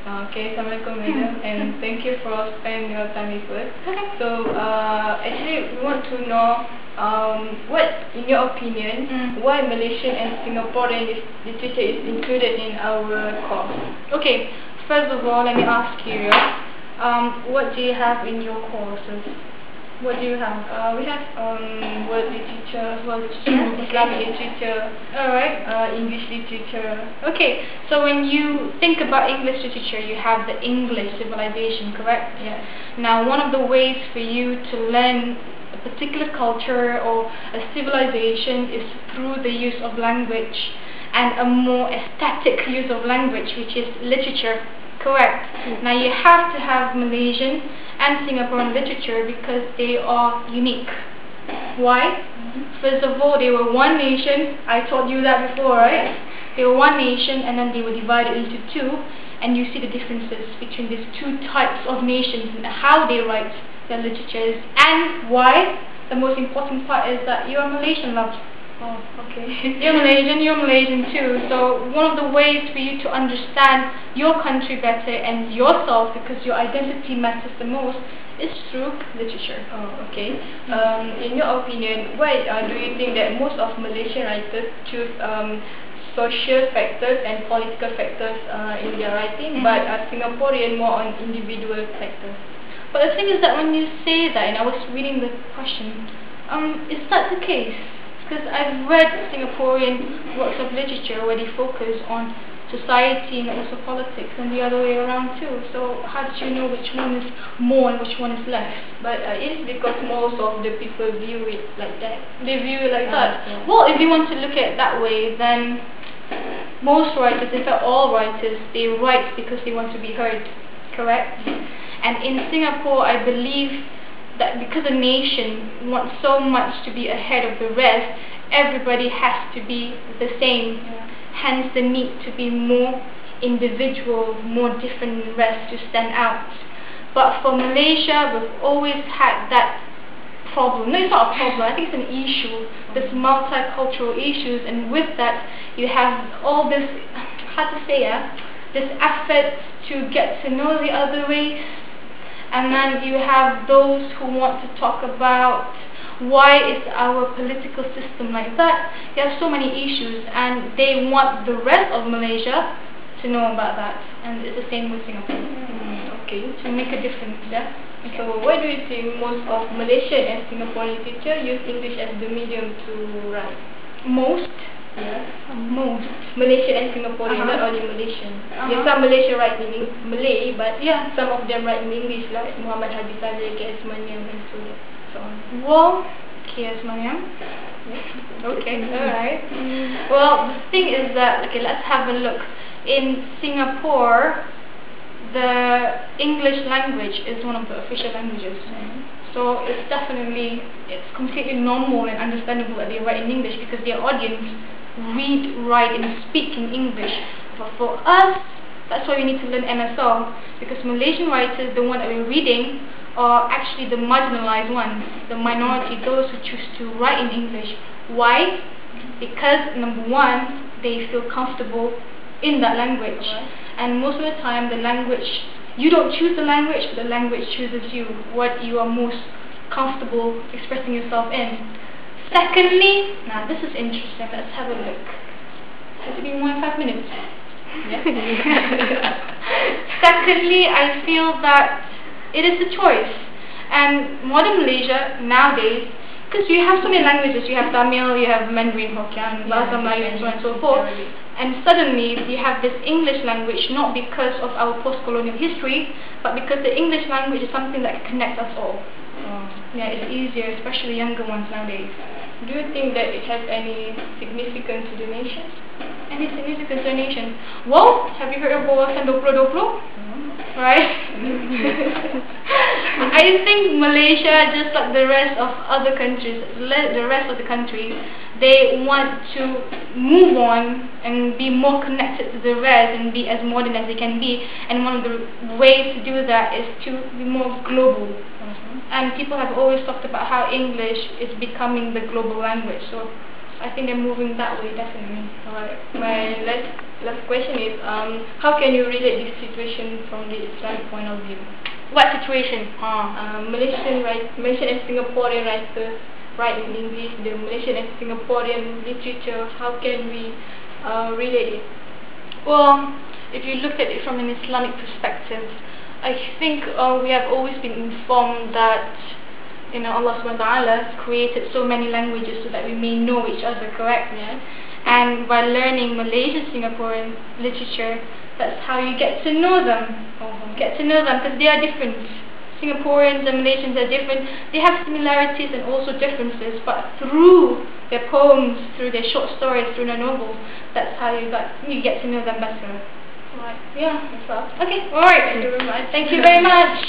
Okay, Assalamualaikum madam, and thank you for spending your time with us. So, actually, we want to know what, in your opinion, why Malaysian and Singaporean literature is included in our course. Okay, first of all, let me ask you, what do you have in your courses? What do you have? We have world literature, Islamic literature, alright, English literature. Okay, so when you think about English literature, you have the English civilization, correct? Yes. Now, one of the ways for you to learn a particular culture or a civilization is through the use of language, and a more aesthetic use of language, which is literature. Correct. Now you have to have Malaysian and Singaporean literature because they are unique. Why? First of all, they were one nation. I told you that before, right? They were one nation, and then they were divided into two, and you see the differences between these two types of nations and how they write their literatures. And why? The most important part is that you are Malaysian, love. Oh, okay. You're Malaysian too. So one of the ways for you to understand your country better and yourself, because your identity matters the most, is through literature. Oh, okay. In your opinion, why do you think that most of Malaysian writers choose social factors and political factors in their writing, but Singaporean more on individual factors? But the thing is that when you say that, and I was reading the question, is that the case? Because I've read Singaporean works of literature where they focus on society and also politics, and the other way around too. So how did you know which one is more and which one is less? But it's because most of the people view it like that. They view it like that. Yeah. Well, if you want to look at it that way, then most writers, in fact all writers, they write because they want to be heard. Correct? And in Singapore, I believe that because a nation wants so much to be ahead of the rest, everybody has to be the same. Hence the need to be more individual, more different than the rest, to stand out. But for Malaysia, we've always had that problem. No, it's not a problem, I think it's an issue. This multicultural issues, and with that you have all this, how to say, this effort to get to know the other race. And then you have those who want to talk about why is our political system like that. You have so many issues, and they want the rest of Malaysia to know about that. And it's the same with Singapore. Okay. To make a difference, yeah? Okay. So why do you think most of Malaysian and Singaporean literature use English as the medium to write? Most? Yes. Most. Malaysian and Singaporean, not only Malaysian. Yes, some Malaysian write in Malay, but some of them write in English, like Muhammad Habib Saleh, K.S. Maniam, and so on. Well, K.S. Maniam. Okay, alright. Well, the thing is that, okay, let's have a look. In Singapore, the English language is one of the official languages. So it's completely normal and understandable that they write in English because their audience read, write and speak in English. But for us, that's why we need to learn MSL, because Malaysian writers, the one that we're reading, are actually the marginalized ones, the minority, those who choose to write in English. Why? Because number one, they feel comfortable in that language. And most of the time the language, you don't choose the language, but the language chooses you, what you are most comfortable expressing yourself in. Secondly, now this is interesting, let's have a look. Has it been more than 5 minutes? Yeah. Secondly, I feel that it is a choice. And modern Malaysia nowadays, because you have so many languages, you have Tamil, you have Mandarin, Hokkien, Bahasa Melayu, and so on and so forth. And suddenly we have this English language, not because of our post-colonial history, but because the English language is something that connects us all. Yeah, it's easier, especially younger ones nowadays. Do you think that it has any significance to the nation? Any significance to the nation? Well, have you heard of Wawasan 2020? Right? I think Malaysia, just like the rest of other countries, the rest of the countries, they want to move on and be more connected to the rest and be as modern as they can be. And one of the ways to do that is to be more global. And people have always talked about how English is becoming the global language. So I think they're moving that way, definitely. Alright, my last last question is, how can you relate this situation from the Islamic point of view? What situation? Malaysian and Singaporean writers write in English, the Malaysian and Singaporean literature, how can we relate it? Well, if you look at it from an Islamic perspective, I think we have always been informed that Allah subhanahu wa ta'ala has created so many languages so that we may know each other, correct? Yeah. And by learning Malaysian Singaporean literature, that's how you get to know them. Get to know them because they are different. Singaporeans and Malaysians are different. They have similarities and also differences, but through their poems, through their short stories, through their novels, that's how you get to know them better. Right. Yeah, that's all. Okay, alright. Thank you very much. Thank you very much.